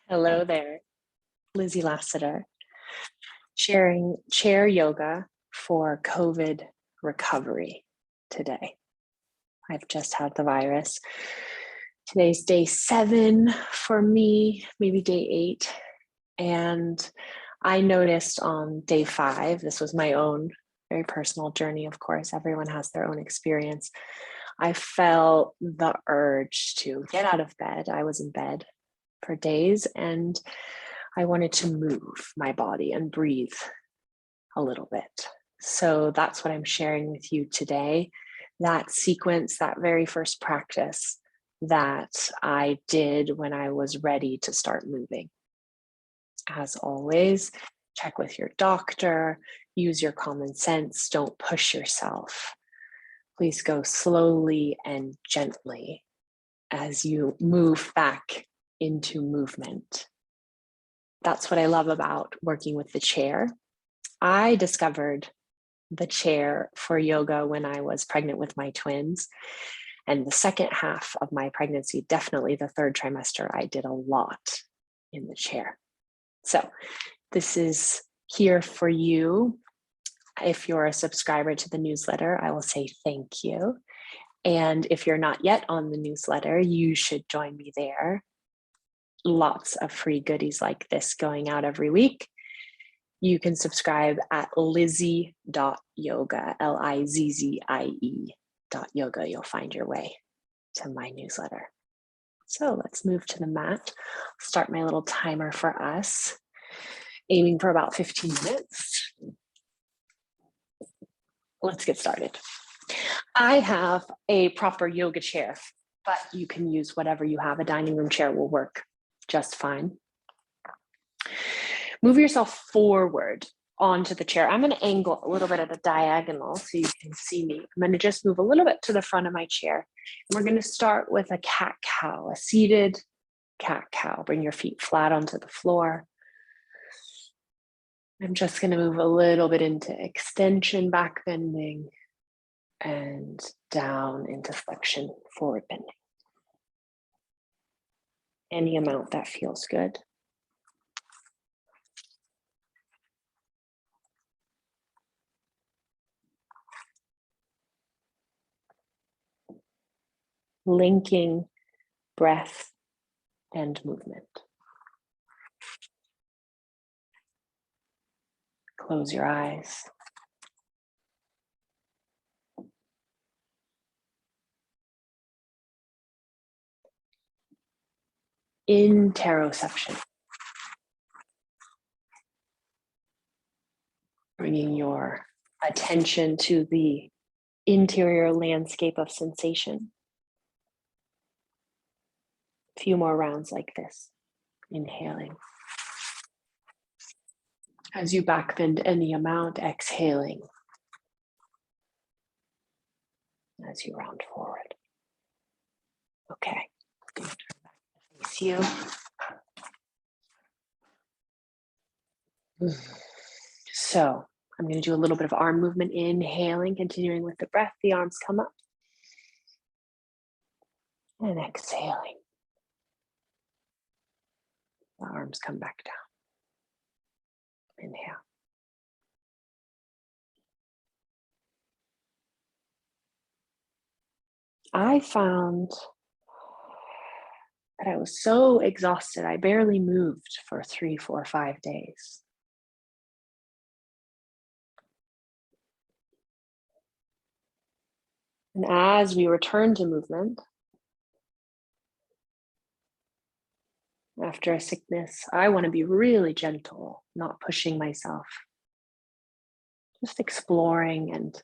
Hello there, Lizzie Lassiter, sharing chair yoga for COVID recovery today. I've just had the virus. Today's day 7 for me, maybe day 8. And I noticed on day 5, this was my own very personal journey, of course, everyone has their own experience. I felt the urge to get out of bed. I was in bed for days and I wanted to move my body and breathe a little bit. So that's what I'm sharing with you today. That sequence, that very first practice that I did when I was ready to start moving. As always, check with your doctor, use your common sense, don't push yourself. Please go slowly and gently as you move back into movement. That's what I love about working with the chair. I discovered the chair for yoga when I was pregnant with my twins. And the second half of my pregnancy, definitely the 3rd trimester, I did a lot in the chair. So this is here for you. If you're a subscriber to the newsletter, I will say thank you. And if you're not yet on the newsletter, you should join me there. Lots of free goodies like this going out every week. You can subscribe at lizzie.yoga, Lizzie.yoga. You'll find your way to my newsletter. So let's move to the mat. Start my little timer for us, aiming for about 15 minutes. Let's get started. I have a proper yoga chair, but you can use whatever you have. A dining room chair will work just fine. Move yourself forward onto the chair. I'm going to angle a little bit at a diagonal so you can see me. I'm going to just move a little bit to the front of my chair. And we're going to start with a cat-cow, a seated cat-cow. Bring your feet flat onto the floor. I'm just going to move a little bit into extension, back bending, and down into flexion, forward bending. Any amount that feels good. Linking breath and movement. Close your eyes. Interoception. Bringing your attention to the interior landscape of sensation. A few more rounds like this. Inhaling. As you back bend any amount, exhaling. As you round forward. Okay. Turn back to face you. So I'm going to do a little bit of arm movement, inhaling, continuing with the breath. The arms come up. And exhaling. The arms come back down. Inhale. I found that I was so exhausted, I barely moved for 3, 4, 5 days. And as we return to movement, after a sickness, I want to be really gentle, not pushing myself. Just exploring and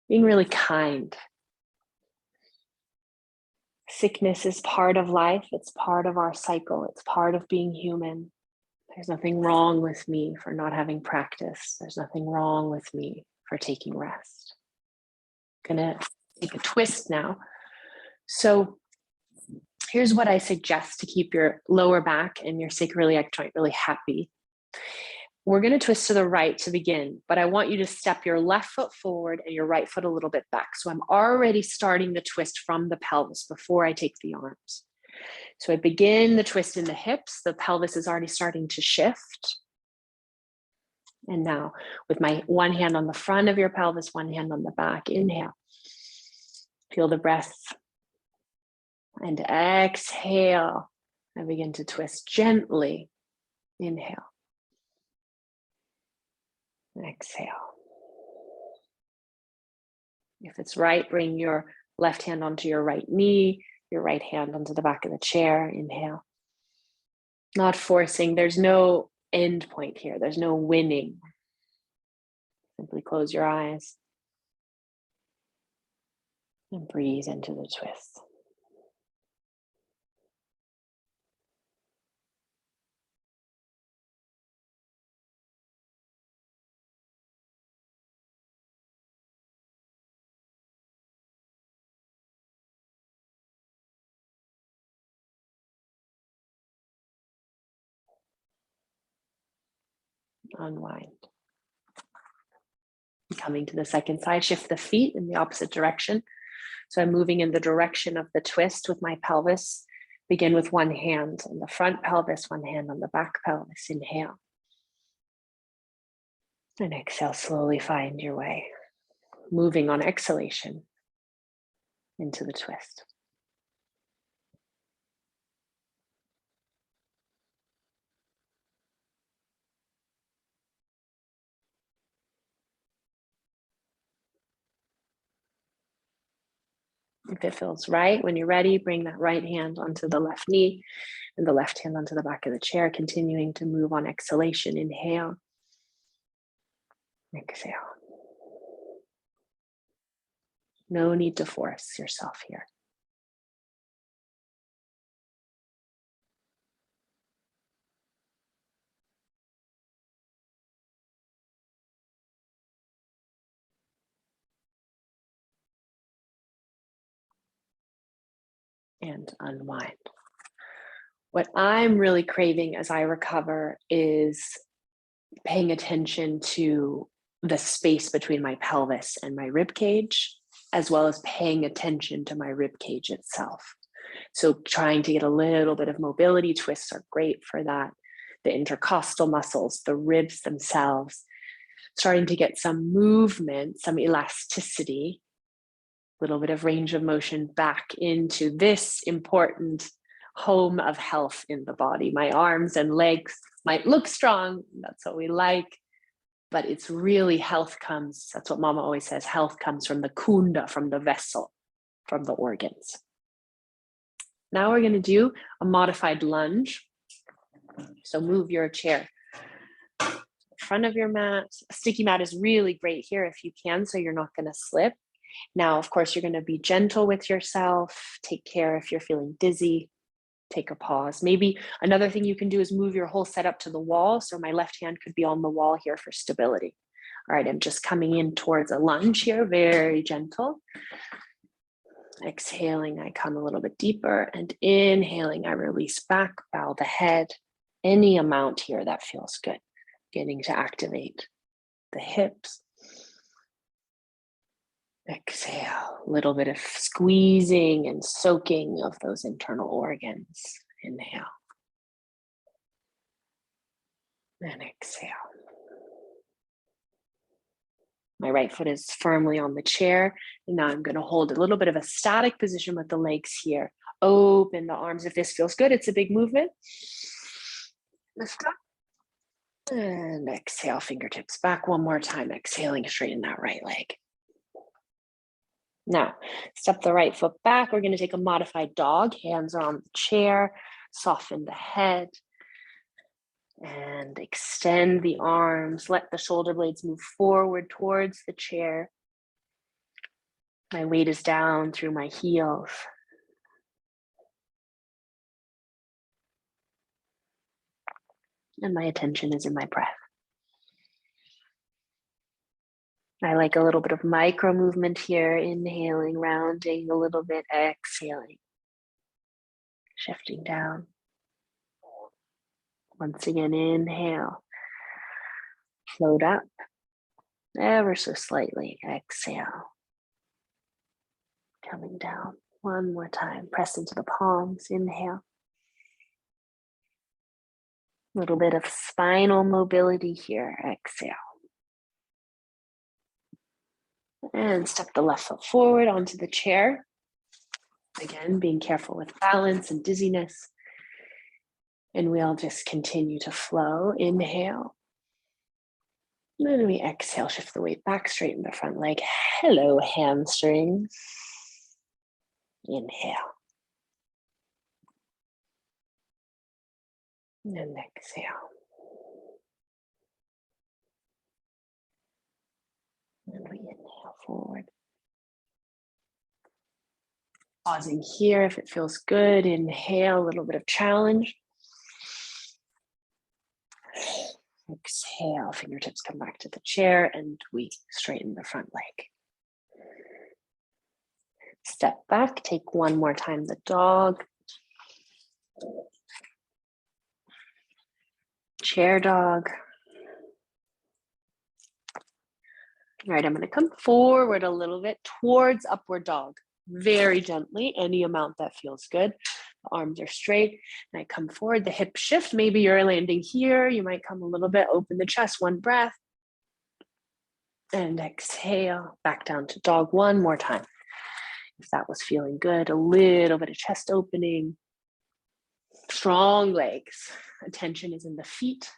being really kind. Sickness is part of life. It's part of our cycle. It's part of being human. There's nothing wrong with me for not having practice. There's nothing wrong with me for taking rest. I'm gonna take a twist now. So here's what I suggest to keep your lower back and your sacroiliac joint really happy. We're going to twist to the right to begin, but I want you to step your left foot forward and your right foot a little bit back. So I'm already starting the twist from the pelvis before I take the arms. So I begin the twist in the hips. The pelvis is already starting to shift. And now with my one hand on the front of your pelvis, one hand on the back, inhale. Feel the breath. And exhale. I begin to twist gently. Inhale. Exhale. If it's right, bring your left hand onto your right knee, your right hand onto the back of the chair. Inhale. Not forcing. There's no end point here. There's no winning. Simply close your eyes and breathe into the twist. Unwind. Coming to the second side, shift the feet in the opposite direction. So I'm moving in the direction of the twist with my pelvis. Begin with one hand on the front pelvis, one hand on the back pelvis. Inhale. And exhale, slowly find your way. Moving on exhalation into the twist. If it feels right, when you're ready, bring that right hand onto the left knee and the left hand onto the back of the chair, continuing to move on exhalation. Inhale. Exhale. No need to force yourself here. And unwind. What I'm really craving as I recover is paying attention to the space between my pelvis and my rib cage, as well as paying attention to my rib cage itself. So trying to get a little bit of mobility. Twists are great for that. The intercostal muscles, the ribs themselves, starting to get some movement, some elasticity, a little bit of range of motion back into this important home of health in the body. My arms and legs might look strong, that's what we like, but it's really health comes, that's what Mama always says, health comes from the kunda, from the vessel, from the organs. Now we're going to do a modified lunge. So move your chair in front of your mat. A sticky mat is really great here if you can, so you're not going to slip. Now, of course, you're going to be gentle with yourself. Take care if you're feeling dizzy. Take a pause. Maybe another thing you can do is move your whole setup to the wall. So my left hand could be on the wall here for stability. All right, I'm just coming in towards a lunge here, very gentle. Exhaling, I come a little bit deeper, and inhaling, I release back, bow the head. Any amount here that feels good. Getting to activate the hips. Exhale, a little bit of squeezing and soaking of those internal organs. Inhale. And exhale. My right foot is firmly on the chair. And now I'm going to hold a little bit of a static position with the legs here. Open the arms if this feels good. It's a big movement. Lift up. And exhale, fingertips back one more time. Exhaling, straighten that right leg. Now, step the right foot back. We're going to take a modified dog. Hands are on the chair. Soften the head. And extend the arms. Let the shoulder blades move forward towards the chair. My weight is down through my heels. And my attention is in my breath. I like a little bit of micro movement here. Inhaling, rounding a little bit, exhaling. Shifting down. Once again, inhale. Float up. Ever so slightly, exhale. Coming down. One more time. Press into the palms. Inhale. A little bit of spinal mobility here. Exhale. And step the left foot forward onto the chair. Again, being careful with balance and dizziness. And we'll just continue to flow. Inhale. And then we exhale, shift the weight back, straighten the front leg. Hello, hamstrings. Inhale. And exhale. And we inhale forward. Pausing here if it feels good. Inhale, a little bit of challenge. Exhale, fingertips come back to the chair and we straighten the front leg. Step back, take one more time the dog. Chair dog. All right, I'm going to come forward a little bit towards upward dog. Very gently, any amount that feels good. The arms are straight. And I come forward, the hip shift. Maybe you're landing here. You might come a little bit, open the chest, one breath. And exhale, back down to dog one more time. If that was feeling good, a little bit of chest opening. Strong legs. Attention is in the feet.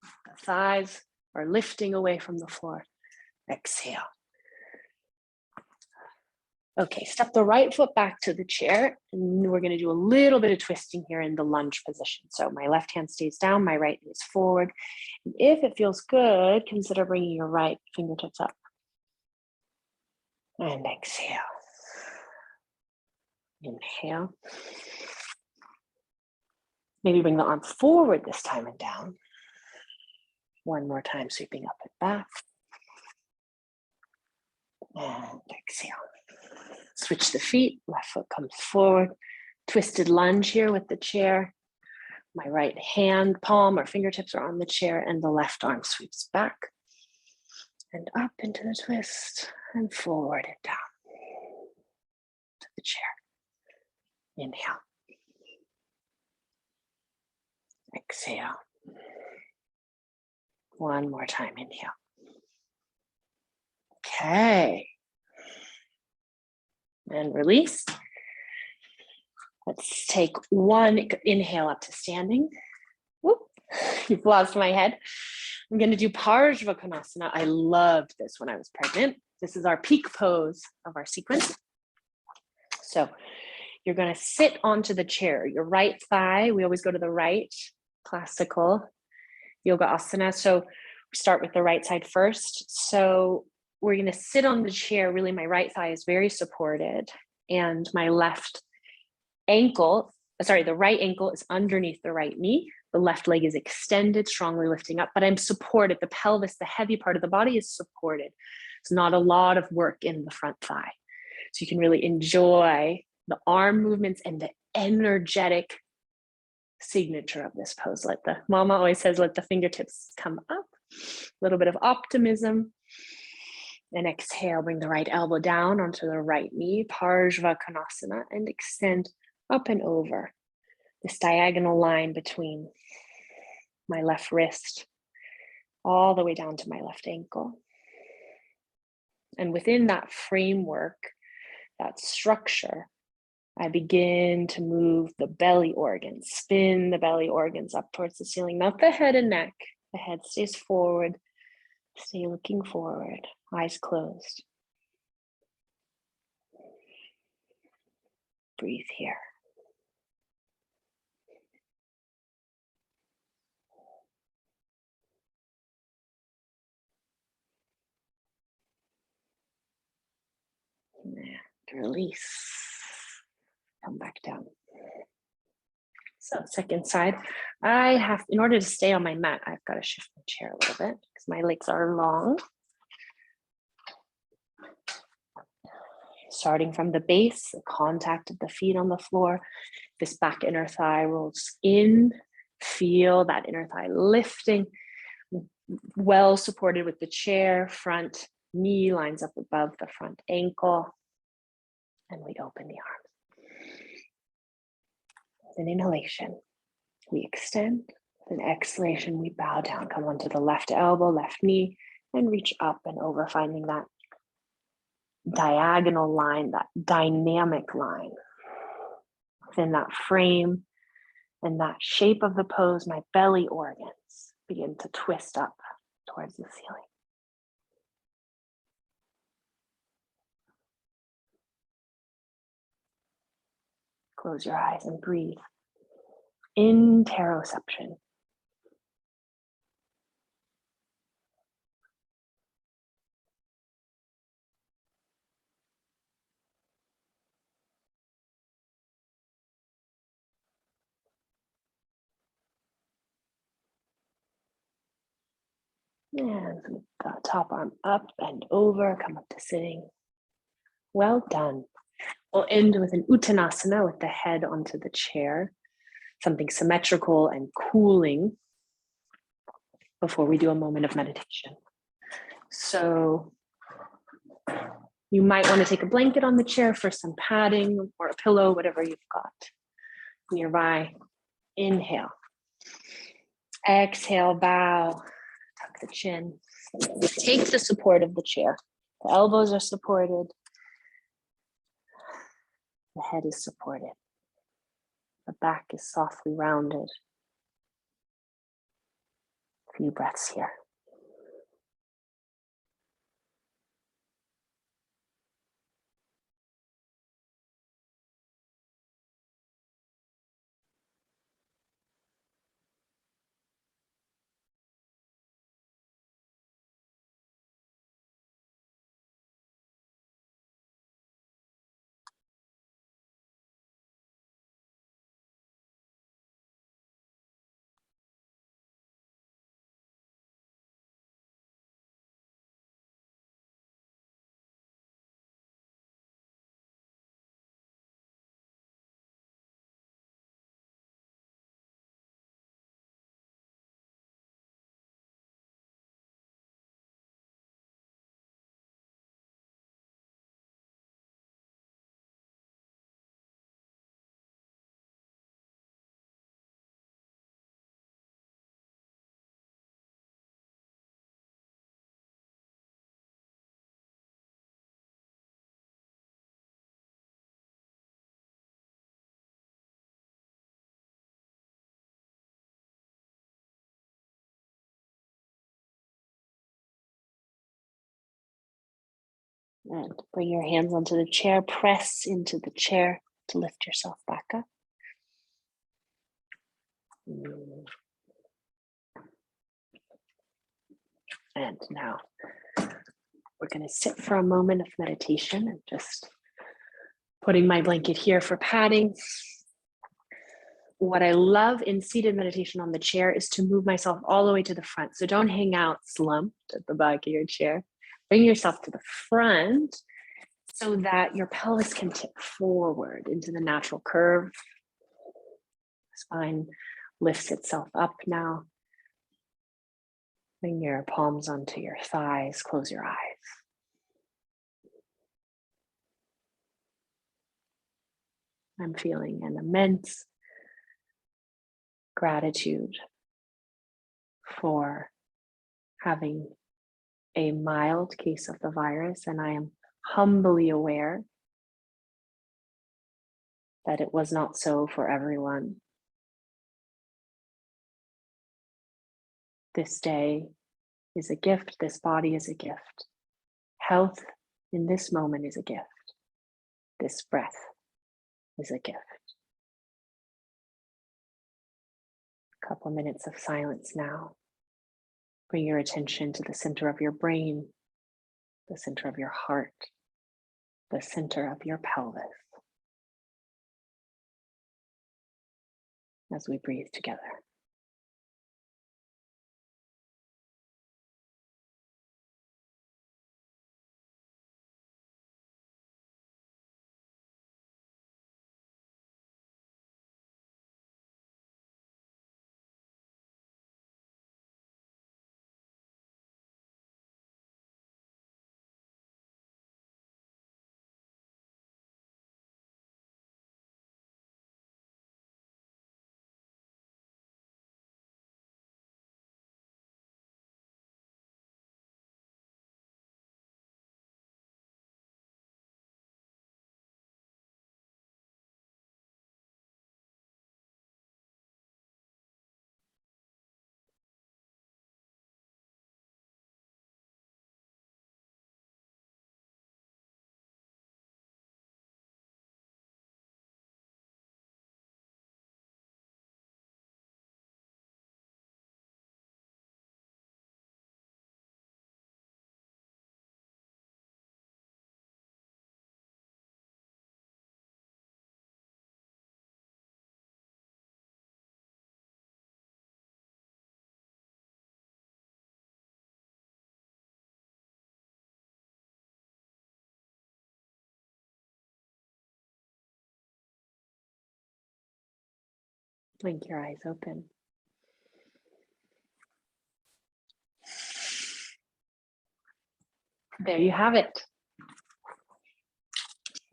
The thighs are lifting away from the floor. Exhale. Okay, step the right foot back to the chair, and we're going to do a little bit of twisting here in the lunge position. So my left hand stays down, my right knee is forward. And if it feels good, consider bringing your right fingertips up. And exhale. Inhale. Maybe bring the arm forward this time and down. One more time, sweeping up and back. And exhale. Switch the feet, left foot comes forward. Twisted lunge here with the chair. My right hand, palm or fingertips are on the chair and the left arm sweeps back. And up into the twist and forward and down to the chair. Inhale. Exhale. One more time, inhale. Okay. And release. Let's take one inhale up to standing. Whoop, you've lost my head. I'm going to do Parsvakonasana. I loved this when I was pregnant. This is our peak pose of our sequence. So you're going to sit onto the chair. Your right thigh, we always go to the right, classical yoga asana. So we start with the right side first. So we're going to sit on the chair. Really, my right thigh is very supported and my left ankle, the right ankle is underneath the right knee. The left leg is extended, strongly lifting up, but I'm supported. The pelvis, the heavy part of the body is supported. It's not a lot of work in the front thigh. So you can really enjoy the arm movements and the energetic signature of this pose. Mama always says, let the fingertips come up. A little bit of optimism. And exhale, bring the right elbow down onto the right knee, Parsvakonasana, and extend up and over this diagonal line between my left wrist all the way down to my left ankle. And within that framework, that structure, I begin to move the belly organs, spin the belly organs up towards the ceiling, not the head and neck. The head stays forward, stay looking forward, eyes closed. Breathe here. And release. Come back down. So second side, in order to stay on my mat, I've got to shift my chair a little bit because my legs are long. Starting from the base, the contact of the feet on the floor, this back inner thigh rolls in, feel that inner thigh lifting, well supported with the chair, front knee lines up above the front ankle, and we open the arms. With an inhalation, we extend, With an exhalation, we bow down, come onto the left elbow, left knee, and reach up and over, finding that diagonal line, that dynamic line. Within that frame and that shape of the pose, my belly organs begin to twist up towards the ceiling. Close your eyes and breathe. Interoception. And with the top arm up and over, come up to sitting. Well done. We'll end with an uttanasana with the head onto the chair, something symmetrical and cooling before we do a moment of meditation. So you might want to take a blanket on the chair for some padding or a pillow, whatever you've got nearby. Inhale. Exhale, bow, tuck the chin. Take the support of the chair. The elbows are supported. The head is supported. The back is softly rounded. A few breaths here. And bring your hands onto the chair, press into the chair to lift yourself back up. And now we're going to sit for a moment of meditation and just putting my blanket here for padding. What I love in seated meditation on the chair is to move myself all the way to the front. So don't hang out slumped at the back of your chair. Bring yourself to the front so that your pelvis can tip forward into the natural curve. Spine lifts itself up now. Bring your palms onto your thighs. Close your eyes. I'm feeling an immense gratitude for having a mild case of the virus, and I am humbly aware that it was not so for everyone. This day is a gift. This body is a gift. Health in this moment is a gift. This breath is a gift. A couple minutes of silence now. Bring your attention to the center of your brain, the center of your heart, the center of your pelvis as we breathe together. Blink your eyes open. There you have it.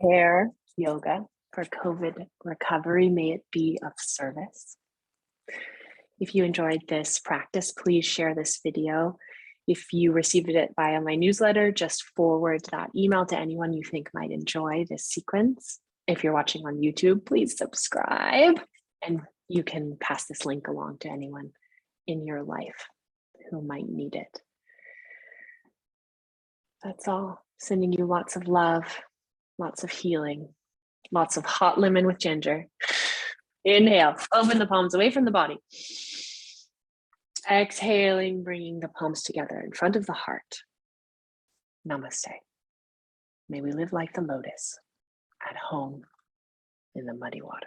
Chair yoga for COVID recovery. May it be of service. If you enjoyed this practice, please share this video. If you received it via my newsletter, just forward that email to anyone you think might enjoy this sequence. If you're watching on YouTube, please subscribe, and you can pass this link along to anyone in your life who might need it. That's all. Sending you lots of love, lots of healing, lots of hot lemon with ginger. Inhale, open the palms away from the body. Exhaling, bringing the palms together in front of the heart. Namaste. May we live like the lotus, at home in the muddy water.